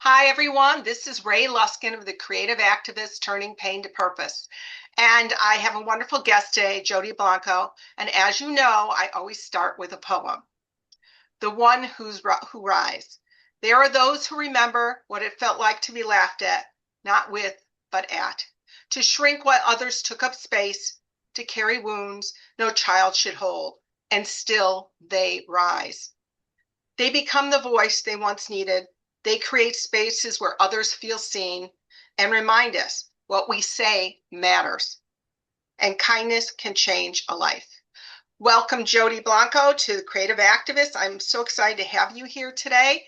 Hi, everyone. This is Ray Luskin of the Creative Activists Turning Pain to Purpose. And I have a wonderful guest today, Jodee Blanco. And as you know, I always start with a poem, the one who rise. There are those who remember what it felt like to be laughed at, not with, but at, to shrink while others took up space, to carry wounds no child should hold, and still they rise. They become the voice they once needed. They create spaces where others feel seen and remind us what we say matters. And kindness can change a life. Welcome, Jodee Blanco, to the Creative Activist. I'm so excited to have you here today.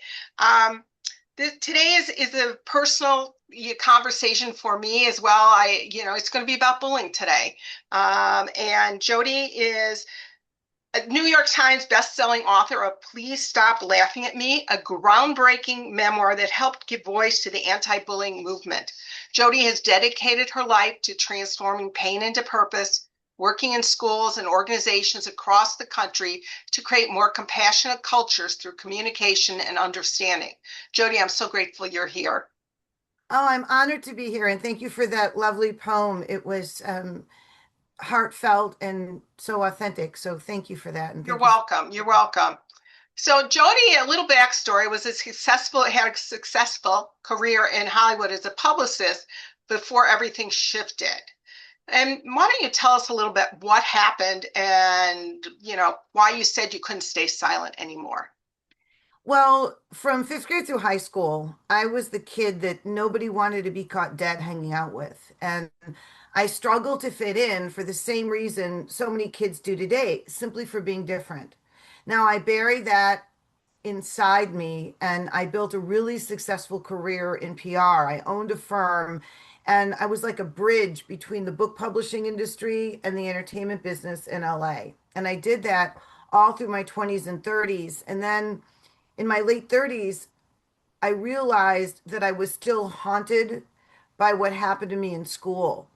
Today is a personal conversation for me as well. It's going to be about bullying today. And Jodee is a New York Times bestselling author of Please Stop Laughing at Me, a groundbreaking memoir that helped give voice to the anti-bullying movement. Jodee has dedicated her life to transforming pain into purpose, working in schools and organizations across the country to create more compassionate cultures through communication and understanding. Jodee, I'm so grateful you're here. Oh, I'm honored to be here, and thank you for that lovely poem. It was heartfelt and so authentic. So thank you for that, and You're thank you. welcome. You're welcome. So Jodee, a little backstory, had a successful career in Hollywood as a publicist before everything shifted. And why don't you tell us a little bit what happened and, why you said you couldn't stay silent anymore? Well, from fifth grade through high school, I was the kid that nobody wanted to be caught dead hanging out with, and I struggled to fit in for the same reason so many kids do today, simply for being different. Now, I bury that inside me and I built a really successful career in PR. I owned a firm and I was like a bridge between the book publishing industry and the entertainment business in LA. And I did that all through my 20s and 30s. And then in my late 30s, I realized that I was still haunted by what happened to me in school.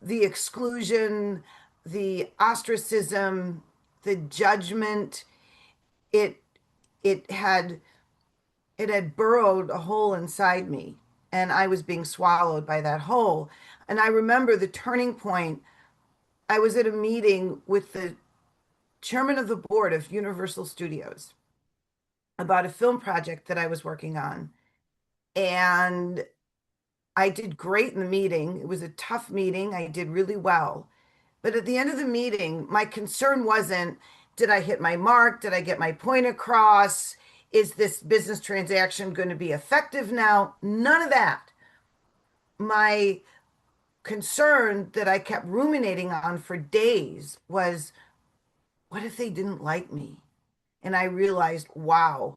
The exclusion, the ostracism, the judgment, it it had it had burrowed a hole inside me and I was being swallowed by that hole. And I remember the turning point. I was at a meeting with the chairman of the board of Universal Studios about a film project that I was working on. And I did great in the meeting. It was a tough meeting. I did really well. But at the end of the meeting, my concern wasn't, did I hit my mark? Did I get my point across? Is this business transaction going to be effective now? None of that. My concern that I kept ruminating on for days was, what if they didn't like me? And I realized, wow,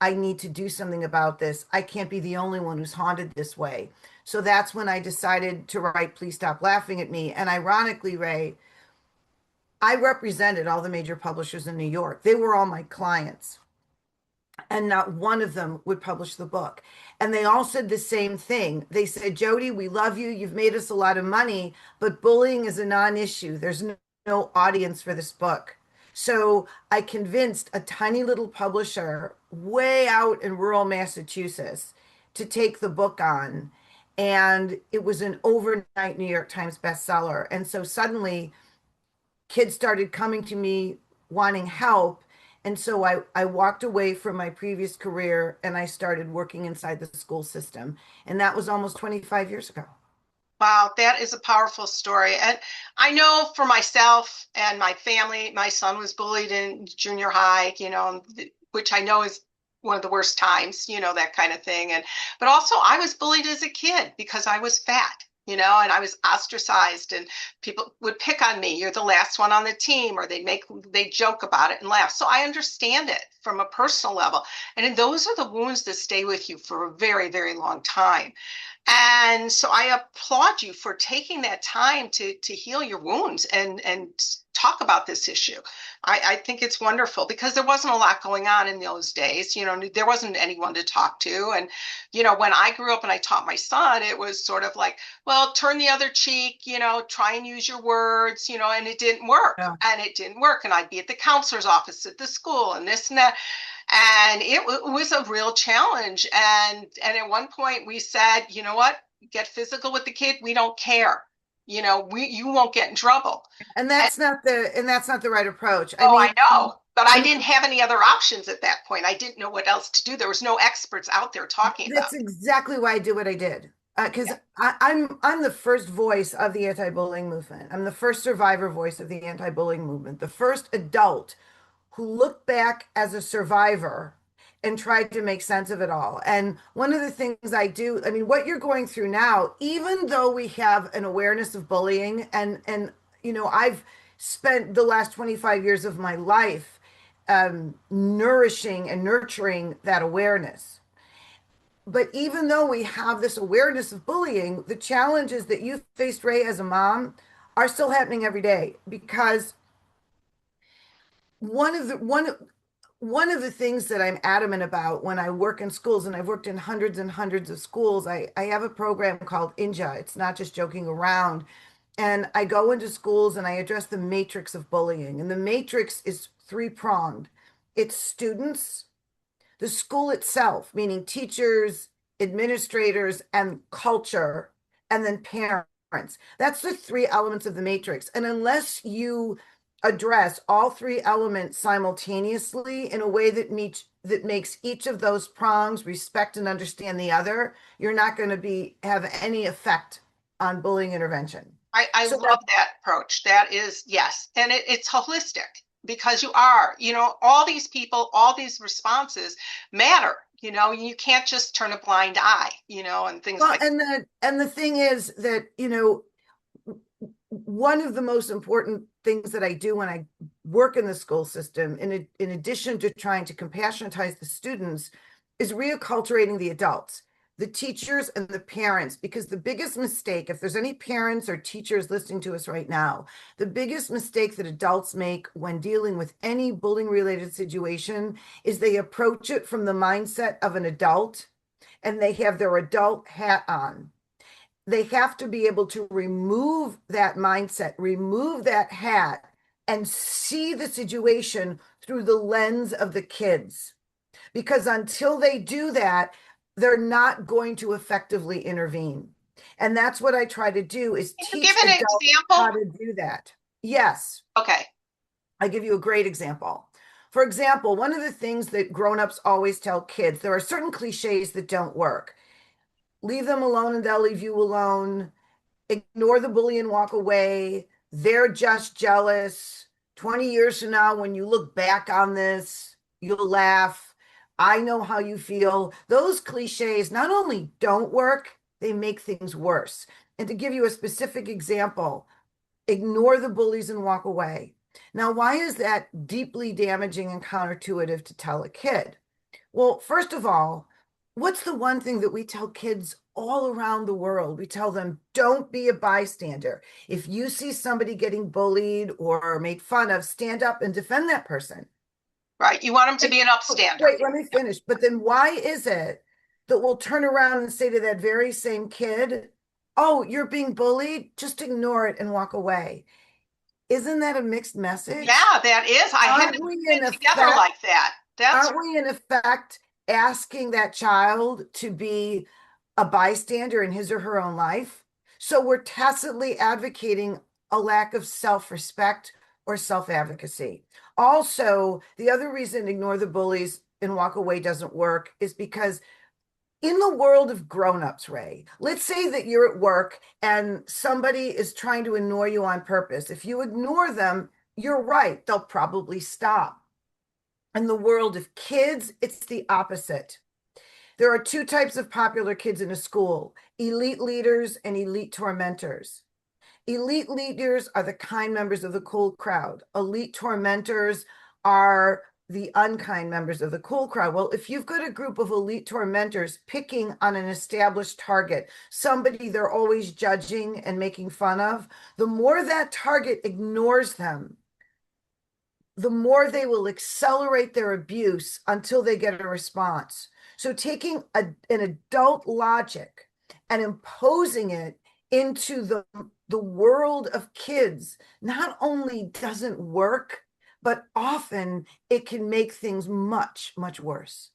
I need to do something about this. I can't be the only one who's haunted this way. So that's when I decided to write Please Stop Laughing at Me. And ironically, Ray, I represented all the major publishers in New York. They were all my clients, and not one of them would publish the book. And they all said the same thing. They said, Jodee, we love you. You've made us a lot of money, but bullying is a non-issue. There's no audience for this book. So I convinced a tiny little publisher way out in rural Massachusetts to take the book on. And it was an overnight New York Times bestseller. And so suddenly kids started coming to me wanting help. And so I walked away from my previous career and I started working inside the school system. And that was almost 25 years ago. Wow, that is a powerful story. And I know for myself and my family, my son was bullied in junior high, which I know is one of the worst times, that kind of thing. But also I was bullied as a kid because I was fat. And I was ostracized and people would pick on me. You're the last one on the team, or they joke about it and laugh. So I understand it from a personal level. And those are the wounds that stay with you for a very, very long time. And so I applaud you for taking that time to heal your wounds and talk about this issue. I think it's wonderful because there wasn't a lot going on in those days. There wasn't anyone to talk to. And, when I grew up and I taught my son, it was sort of like, well, turn the other cheek, try and use your words, and it didn't work. Yeah. And it didn't work. And I'd be at the counselor's office at the school and this and that. And it was a real challenge. And at one point we said, you know what? Get physical with the kid. We don't care. You won't get in trouble. And And, that's not the right approach. I oh, I mean, know, but I I didn't have any other options at that point. I didn't know what else to do. There was no experts out there talking about That's exactly why I did what I did. Because it. I'm the first voice of the anti-bullying movement. I'm the first survivor voice of the anti-bullying movement, the first adult who looked back as a survivor and tried to make sense of it all. And one of the things I do, I mean, what you're going through now, even though we have an awareness of bullying, and I've spent the last 25 years of my life nourishing and nurturing that awareness. But even though we have this awareness of bullying, the challenges that you faced, Ray, as a mom, are still happening every day because one of the one one of the things that I'm adamant about when I work in schools, and I've worked in hundreds and hundreds of schools, I have a program called INJJA. It's not just joking around. And I go into schools and I address the matrix of bullying. And the matrix is three-pronged. It's students, the school itself, meaning teachers, administrators, and culture, and then parents. That's the three elements of the matrix. And unless you address all three elements simultaneously in a way that makes each of those prongs respect and understand the other, you're not going to have any effect on bullying intervention. I So love that approach. That is, yes. And it's holistic because all these people, all these responses matter. You can't just turn a blind eye, and things well, like that. and the thing is that, one of the most important things that I do when I work in the school system, in addition to trying to compassionatize the students, is reacculturating the adults, the teachers and the parents, because the biggest mistake, if there's any parents or teachers listening to us right now, the biggest mistake that adults make when dealing with any bullying related situation is they approach it from the mindset of an adult and they have their adult hat on. They have to be able to remove that mindset, remove that hat, and see the situation through the lens of the kids. Because until they do that, they're not going to effectively intervene. And that's what I try to do is Can you give teach an adults how example? to do that. Yes, Okay. I give you a great example. For example, one of the things that grown-ups always tell kids, there are certain cliches that don't work. Leave them alone and they'll leave you alone. Ignore the bully and walk away. They're just jealous. 20 years from now, when you look back on this, you'll laugh. I know how you feel. Those cliches not only don't work, they make things worse. And to give you a specific example, ignore the bullies and walk away. Now, why is that deeply damaging and counterintuitive to tell a kid? Well, first of all, what's the one thing that we tell kids all around the world? We tell them, don't be a bystander. If you see somebody getting bullied or made fun of, stand up and defend that person. Right. You want them to Wait, be an upstander. wait, let me finish. But then why is it that we'll turn around and say to that very same kid, oh, you're being bullied? Just ignore it and walk away. Isn't that a mixed message? Yeah, that is. I hadn't Aren't we put in it together effect like that. That's aren't we in effect asking that child to be a bystander in his or her own life? So we're tacitly advocating a lack of self-respect or self-advocacy. Also, the other reason ignore the bullies and walk away doesn't work is because in the world of grown-ups, Ray, let's say that you're at work and somebody is trying to annoy you on purpose. If you ignore them, you're right, they'll probably stop. In the world of kids, it's the opposite. There are two types of popular kids in a school: elite leaders and elite tormentors. Elite leaders are the kind members of the cool crowd. Elite tormentors are the unkind members of the cool crowd. Well, if you've got a group of elite tormentors picking on an established target, somebody they're always judging and making fun of, the more that target ignores them, the more they will accelerate their abuse until they get a response. So taking an adult logic and imposing it into the world of kids not only doesn't work, but often it can make things much, much worse.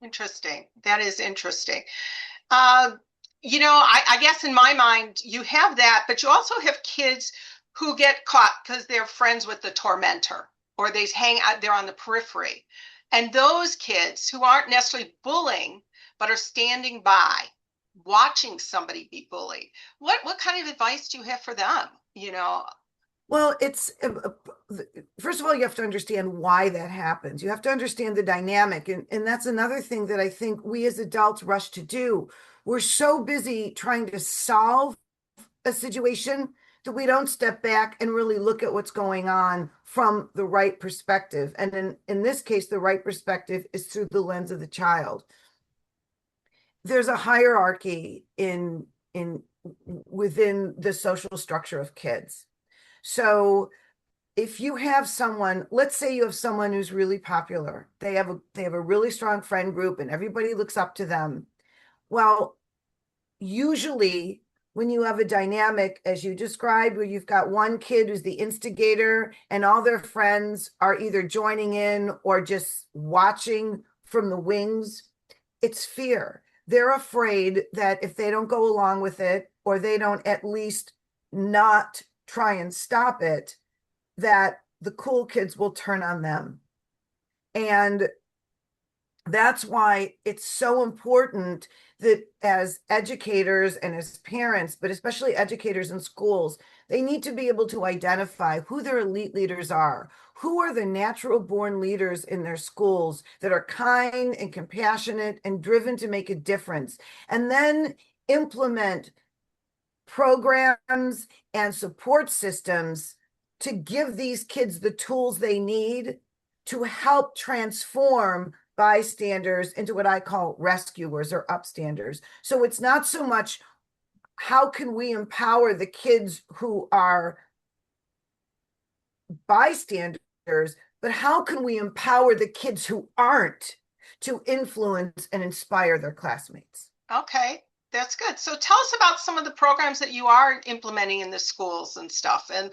Interesting. That is interesting. Uh, I guess in my mind, you have that, but you also have kids who get caught because they're friends with the tormentor or they hang out there on the periphery. And those kids who aren't necessarily bullying, but are standing by, watching somebody be bullied. What kind of advice do you have for them? Well, it's first of all, you have to understand why that happens. You have to understand the dynamic. And that's another thing that I think we as adults rush to do. We're so busy trying to solve a situation that we don't step back and really look at what's going on from the right perspective. And in this case, the right perspective is through the lens of the child. There's a hierarchy in within the social structure of kids. So if you have someone, let's say you have someone who's really popular, they have a really strong friend group and everybody looks up to them. Well, usually when you have a dynamic as you described, where you've got one kid who's the instigator and all their friends are either joining in or just watching from the wings, it's fear. They're afraid that if they don't go along with it, or they don't at least not try and stop it, that the cool kids will turn on them. And that's why it's so important that as educators and as parents, but especially educators in schools, they need to be able to identify who their elite leaders are, who are the natural born leaders in their schools that are kind and compassionate and driven to make a difference, and then implement programs and support systems to give these kids the tools they need to help transform bystanders into what I call rescuers or upstanders. So it's not so much how can we empower the kids who are bystanders, but how can we empower the kids who aren't to influence and inspire their classmates? Okay, that's good. So tell us about some of the programs that you are implementing in the schools and stuff. And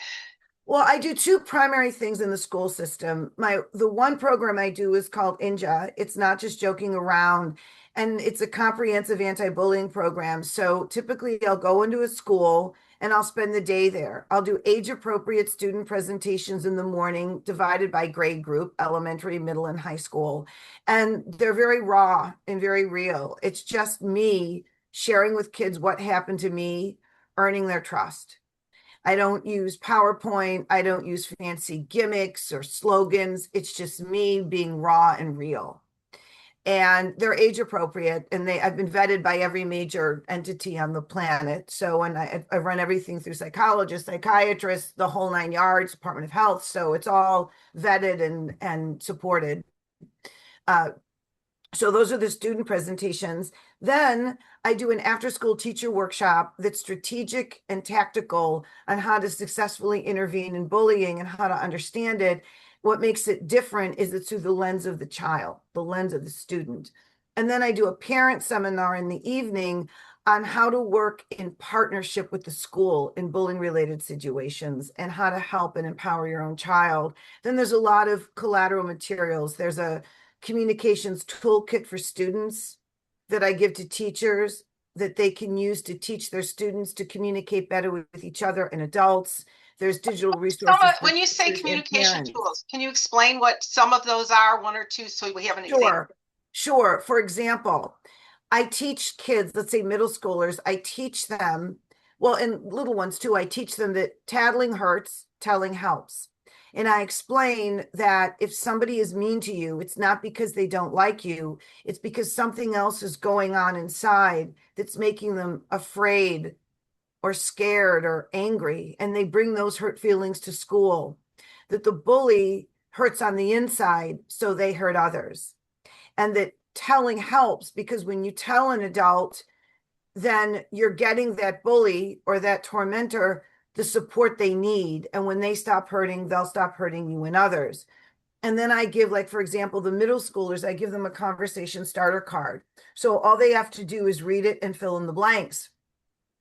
Well, I do two primary things in the school system. The one program I do is called INJJA. It's not just joking around, and it's a comprehensive anti-bullying program. So typically I'll go into a school and I'll spend the day there. I'll do age-appropriate student presentations in the morning, divided by grade group, elementary, middle, and high school. And they're very raw and very real. It's just me sharing with kids what happened to me, earning their trust. I don't use PowerPoint. I don't use fancy gimmicks or slogans. It's just me being raw and real. And they're age appropriate, and I've been vetted by every major entity on the planet. So, and I run everything through psychologists, psychiatrists, the whole nine yards, Department of Health. So it's all vetted and supported. So those are the student presentations. Then I do an after-school teacher workshop that's strategic and tactical on how to successfully intervene in bullying and how to understand it. What makes it different is it's through the lens of the child, the lens of the student. And then I do a parent seminar in the evening on how to work in partnership with the school in bullying-related situations and how to help and empower your own child. Then there's a lot of collateral materials. There's a communications toolkit for students that I give to teachers that they can use to teach their students to communicate better with each other and adults. There's digital resources for when you say teachers and communication parents. tools, can you explain what some of those are, one or two, so we have an example? Sure. For example, I teach kids, let's say middle schoolers, I teach them, well, and little ones too, I teach them that tattling hurts, telling helps. And I explain that if somebody is mean to you, it's not because they don't like you, it's because something else is going on inside that's making them afraid or scared or angry. And they bring those hurt feelings to school. That the bully hurts on the inside, so they hurt others. And that telling helps because when you tell an adult, then you're getting that bully or that tormentor the support they need. And when they stop hurting, they'll stop hurting you and others. And then I give, like, for example, the middle schoolers, I give them a conversation starter card. So all they have to do is read it and fill in the blanks.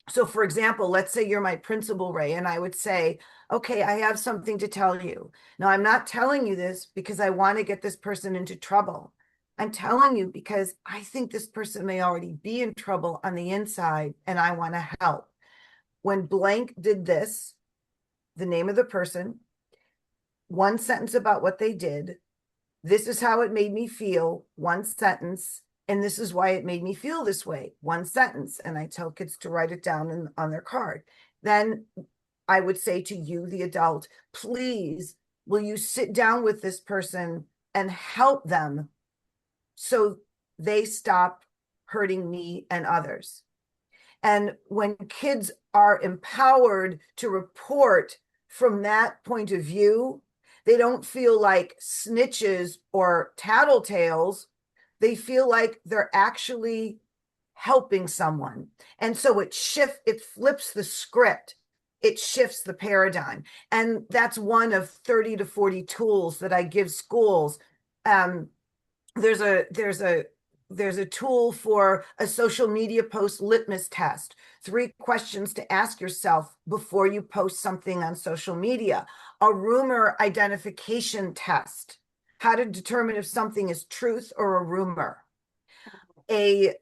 So, for example, let's say you're my principal, Ray, and I would say, okay, I have something to tell you. Now, I'm not telling you this because I want to get this person into trouble. I'm telling you because I think this person may already be in trouble on the inside and I want to help. When blank did this, the name of the person, one sentence about what they did, this is how it made me feel, one sentence, and this is why it made me feel this way, one sentence. And I tell kids to write it down on their card. Then I would say to you, the adult, please, will you sit down with this person and help them so they stop hurting me and others? And when kids are empowered to report from that point of view, they don't feel like snitches or tattletales. They feel like they're actually helping someone. And so it flips the script. It shifts the paradigm. And that's one of 30 to 40 tools that I give schools. Um, there's a tool for a social media post litmus test, 3 questions to ask yourself before you post something on social media, a rumor identification test, how to determine if something is truth or a rumor, a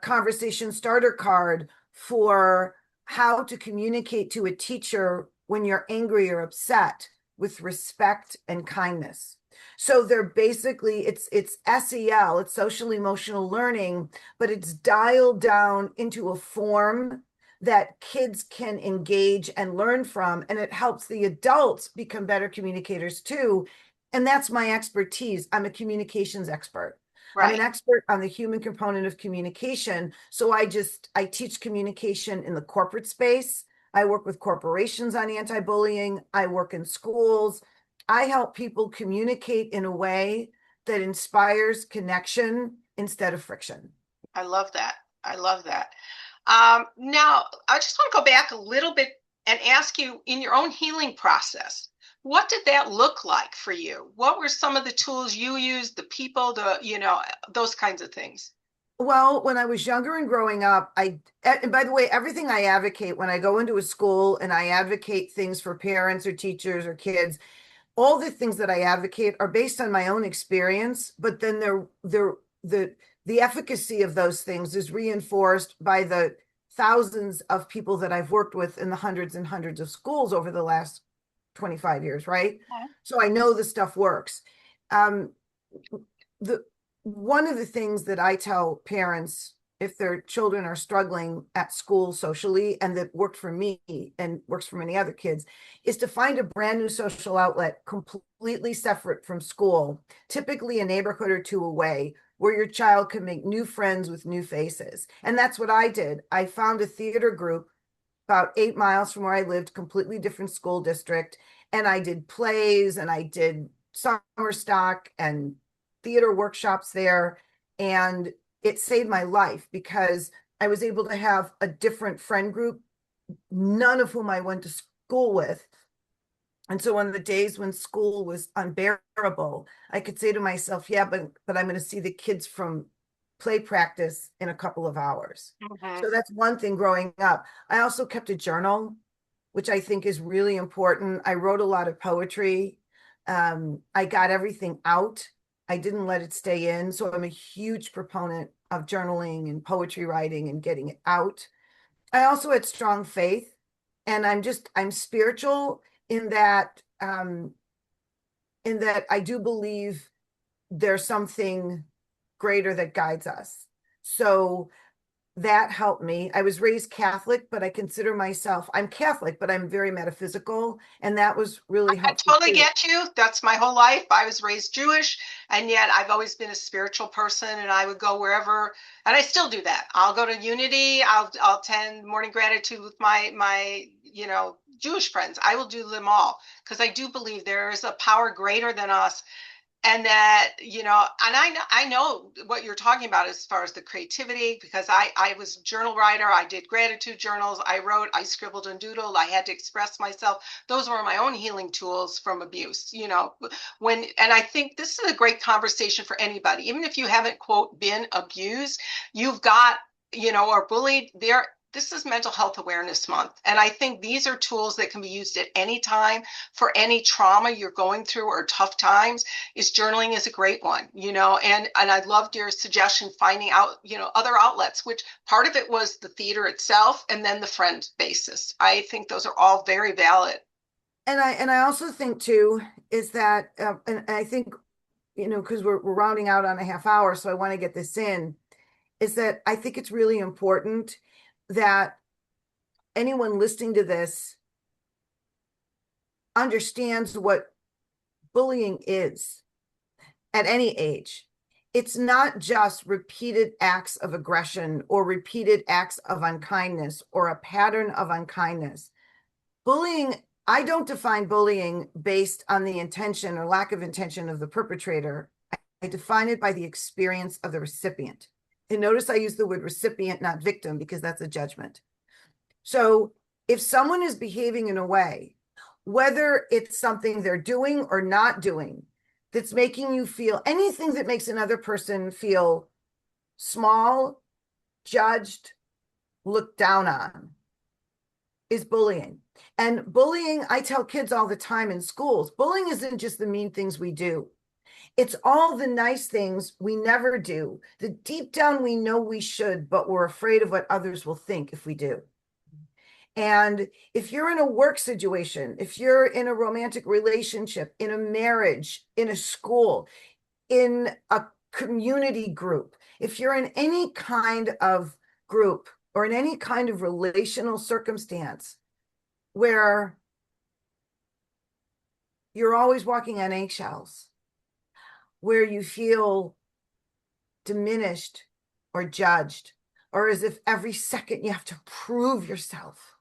conversation starter card for how to communicate to a teacher when you're angry or upset with respect and kindness. So they're basically, it's SEL, it's social emotional learning, but it's dialed down into a form that kids can engage and learn from, and it helps the adults become better communicators too. And that's my expertise. I'm a communications expert. I'm an Right. expert on the human component of communication. So I teach communication in the corporate space. I work with corporations on anti-bullying. I work in schools. I help people communicate in a way that inspires connection instead of friction. I love that. I love that. Now, I just want to go back a little bit and ask you, in your own healing process, what did that look like for you? What were some of the tools you used, the people, those kinds of things? Well, when I was younger and growing up, and by the way, everything I advocate when I go into a school and I advocate things for parents or teachers or kids, all the things that I advocate are based on my own experience, but then the efficacy of those things is reinforced by the thousands of people that I've worked with in the hundreds and hundreds of schools over the last 25 years, right? So I know the stuff works. Um, the One of the things that I tell parents if their children are struggling at school socially, and that worked for me and works for many other kids, is to find a brand new social outlet completely separate from school, typically a neighborhood or two away, where your child can make new friends with new faces. And that's what I did. I found a theater group about 8 miles from where I lived, completely different school district. And I did plays and I did summer stock and theater workshops there. And it saved my life because I was able to have a different friend group, none of whom I went to school with. And so on the days when school was unbearable, I could say to myself, yeah, but I'm going to see the kids from play practice in a couple of hours. Mhm. So that's one thing growing up. I also kept a journal, which I think is really important. I wrote a lot of poetry. I got everything out. I didn't let it stay in. So I'm a huge proponent of journaling and poetry writing and getting it out. I also had strong faith, and I'm spiritual in that I do believe there's something greater that guides us. So that helped me. I was raised Catholic, but I consider myself, I'm Catholic, but I'm very metaphysical. And that was really I helpful totally too. get you. That's my whole life. I was raised Jewish, and yet I've always been a spiritual person, and I would go wherever, and I still do that. I'll go to Unity. I'll attend morning gratitude with my Jewish friends. I will do them all because I do believe there is a power greater than us. and that, and I know what you're talking about as far as the creativity, because I was a journal writer. I did gratitude journals. I wrote, I scribbled and doodled. I had to express myself. Those were my own healing tools from abuse, and I think this is a great conversation for anybody, even if you haven't, quote, been abused. You've got, or bullied. There, this is Mental Health Awareness Month. And I think these are tools that can be used at any time for any trauma you're going through or tough times. Is journaling is a great one, and I loved your suggestion, finding out, other outlets, which part of it was the theater itself and then the friend basis. I think those are all very valid. And I also think too is that and I think because we're rounding out on a half hour, so I want to get this in, is that I think it's really important that anyone listening to this understands what bullying is at any age. It's not just repeated acts of aggression or repeated acts of unkindness or a pattern of unkindness. Bullying, I don't define bullying based on the intention or lack of intention of the perpetrator. I define it by the experience of the recipient. And notice I use the word recipient, not victim, because that's a judgment. So if someone is behaving in a way, whether it's something they're doing or not doing, that's making you feel anything that makes another person feel small, judged, looked down on, is bullying. And bullying, I tell kids all the time in schools, bullying isn't just the mean things we do. It's all the nice things we never do, that deep down we know we should, but we're afraid of what others will think if we do. And if you're in a work situation, if you're in a romantic relationship, in a marriage, in a school, in a community group, if you're in any kind of group or in any kind of relational circumstance where you're always walking on eggshells, where you feel diminished or judged, or as if every second you have to prove yourself,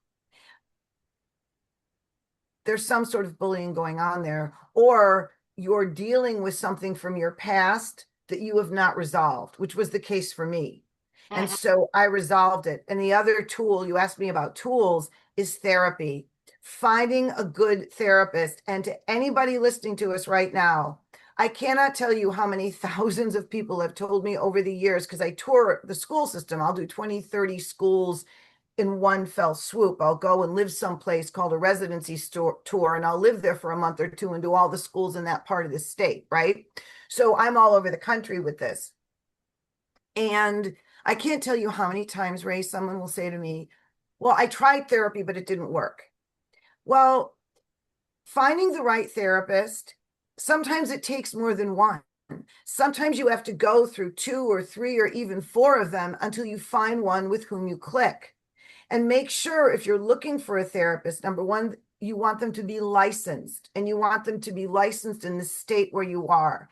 there's some sort of bullying going on there, or you're dealing with something from your past that you have not resolved, which was the case for me. And Mhm. so I resolved it. And the other tool, you asked me about tools, is therapy. Finding a good therapist. And to anybody listening to us right now, I cannot tell you how many thousands of people have told me over the years, because I tour the school system. I'll do 20, 30 schools in one fell swoop. I'll go and live someplace called a residency tour, and I'll live there for a month or two and do all the schools in that part of the state, right? So I'm all over the country with this. And I can't tell you how many times, Ray, someone will say to me, well, I tried therapy, but it didn't work. Well, finding the right therapist, sometimes it takes more than one. Sometimes you have to go through two or three or even four of them until you find one with whom you click. And make sure if you're looking for a therapist, number one, you want them to be licensed, and you want them to be licensed in the state where you are.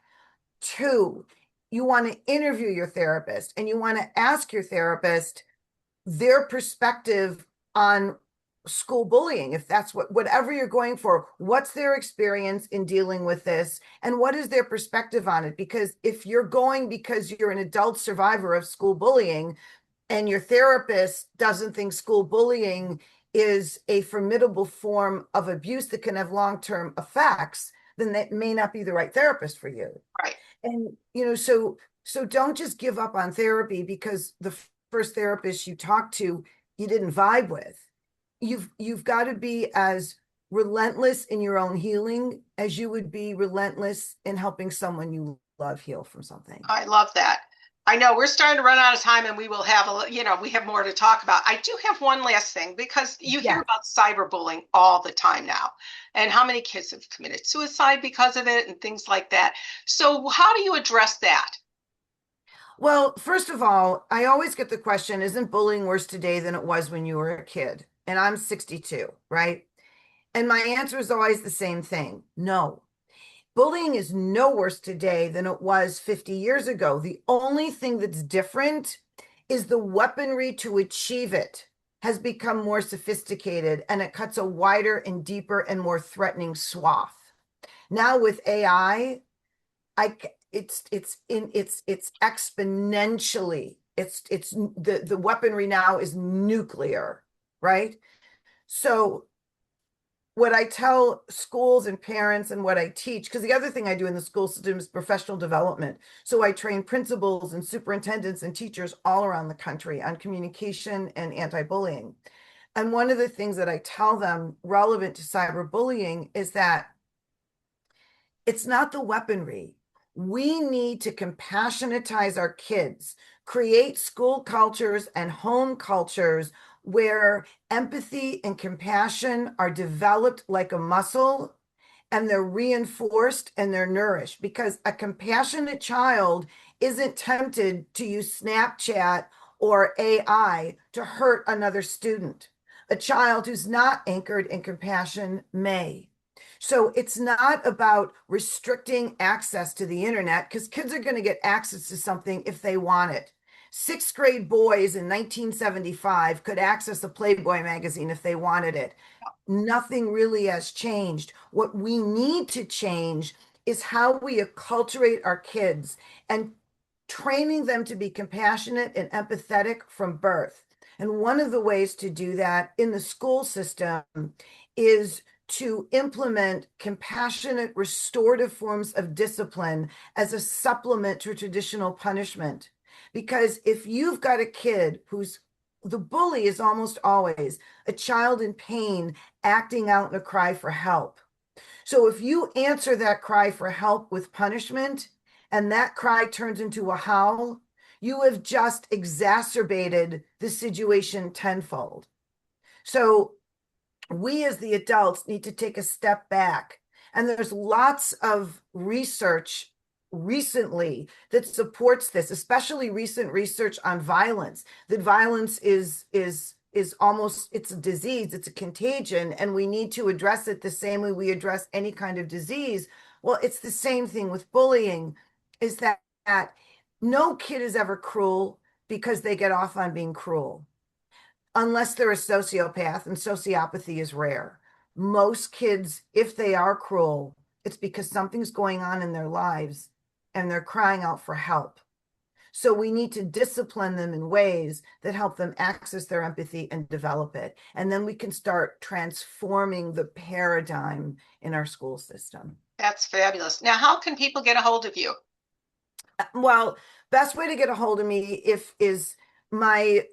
Two, you want to interview your therapist, and you want to ask your therapist their perspective on school bullying. If that's whatever you're going for, what's their experience in dealing with this, and what is their perspective on it? Because if you're going because you're an adult survivor of school bullying, and your therapist doesn't think school bullying is a formidable form of abuse that can have long-term effects, then that may not be the right therapist for you. Right. And so don't just give up on therapy because the first therapist you talked to you didn't vibe with. You've got to be as relentless in your own healing as you would be relentless in helping someone you love heal from something. I love that. I know we're starting to run out of time, and we will have we have more to talk about. I do have one last thing, because you hear Yes. about cyberbullying all the time now, and how many kids have committed suicide because of it and things like that. So how do you address that? Well, first of all, I always get the question, isn't bullying worse today than it was when you were a kid? And I'm 62, right? And my answer is always the same thing. No, bullying is no worse today than it was 50 years ago. The only thing that's different is the weaponry to achieve it has become more sophisticated, and it cuts a wider and deeper and more threatening swath. Now with AI, it's exponentially. It's the weaponry now is nuclear, right? So what I tell schools and parents and what I teach, because the other thing I do in the school system is professional development. So I train principals and superintendents and teachers all around the country on communication and anti-bullying. And one of the things that I tell them relevant to cyberbullying is that it's not the weaponry. We need to compassionatize our kids, create school cultures and home cultures where empathy and compassion are developed like a muscle and they're reinforced and they're nourished, because a compassionate child isn't tempted to use Snapchat or AI to hurt another student. A child who's not anchored in compassion may. So it's not about restricting access to the internet, because kids are going to get access to something if they want it. Sixth grade boys in 1975 could access a Playboy magazine if they wanted it. Nothing really has changed. What we need to change is how we acculturate our kids and training them to be compassionate and empathetic from birth. And one of the ways to do that in the school system is to implement compassionate, restorative forms of discipline as a supplement to traditional punishment. Because if you've got a kid who's the bully is almost always a child in pain acting out in a cry for help. So if you answer that cry for help with punishment and that cry turns into a howl, you have just exacerbated the situation tenfold. So we as the adults need to take a step back. And there's lots of research recently that supports this, especially recent research on violence, that violence is almost, it's a disease, it's a contagion, and we need to address it the same way we address any kind of disease. Well, it's the same thing with bullying, is that no kid is ever cruel because they get off on being cruel, unless they're a sociopath, and sociopathy is rare. Most kids, if they are cruel, it's because something's going on in their lives and they're crying out for help. So we need to discipline them in ways that help them access their empathy and develop it. And then we can start transforming the paradigm in our school system. That's fabulous. Now, how can people get a hold of you? Well, best way to get a hold of me if is my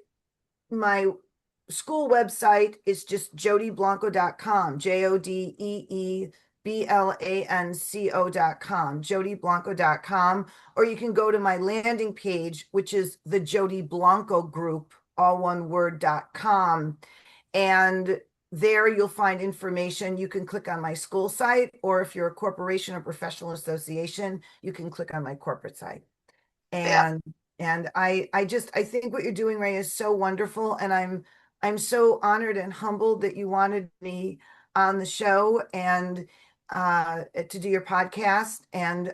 school website is just jodeeblanco.com, JODEEBLANCO.com, jodeeblanco.com, or you can go to my landing page, which is the Jodee Blanco group, all one word.com. And there you'll find information. You can click on my school site, or if you're a corporation or professional association, you can click on my corporate site. Yeah. And I think what you're doing, Ray, is so wonderful. And I'm so honored and humbled that you wanted me on the show and to do your podcast. And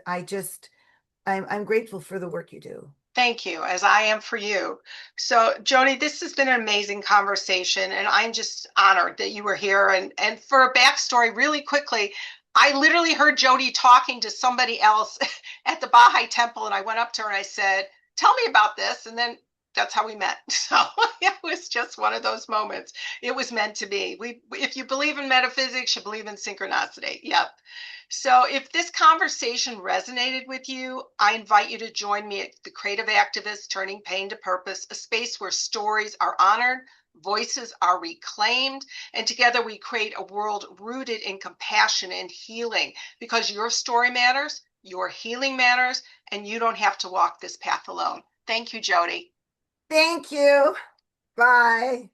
I'm grateful for the work you do. Thank you, as I am for you. So, Jodee, this has been an amazing conversation, and I'm just honored that you were here. And for a backstory, really quickly, I literally heard Jodee talking to somebody else at the Baha'i temple, and I went up to her and I said, "Tell me about this." And then that's how we met. So it was just one of those moments. It was meant to be. If you believe in metaphysics, you believe in synchronicity. Yep. So if this conversation resonated with you, I invite you to join me at the Creative Activists Turning Pain to Purpose, a space where stories are honored, voices are reclaimed, and together we create a world rooted in compassion and healing, because your story matters, your healing matters, and you don't have to walk this path alone. Thank you, Jodee. Thank you. Bye.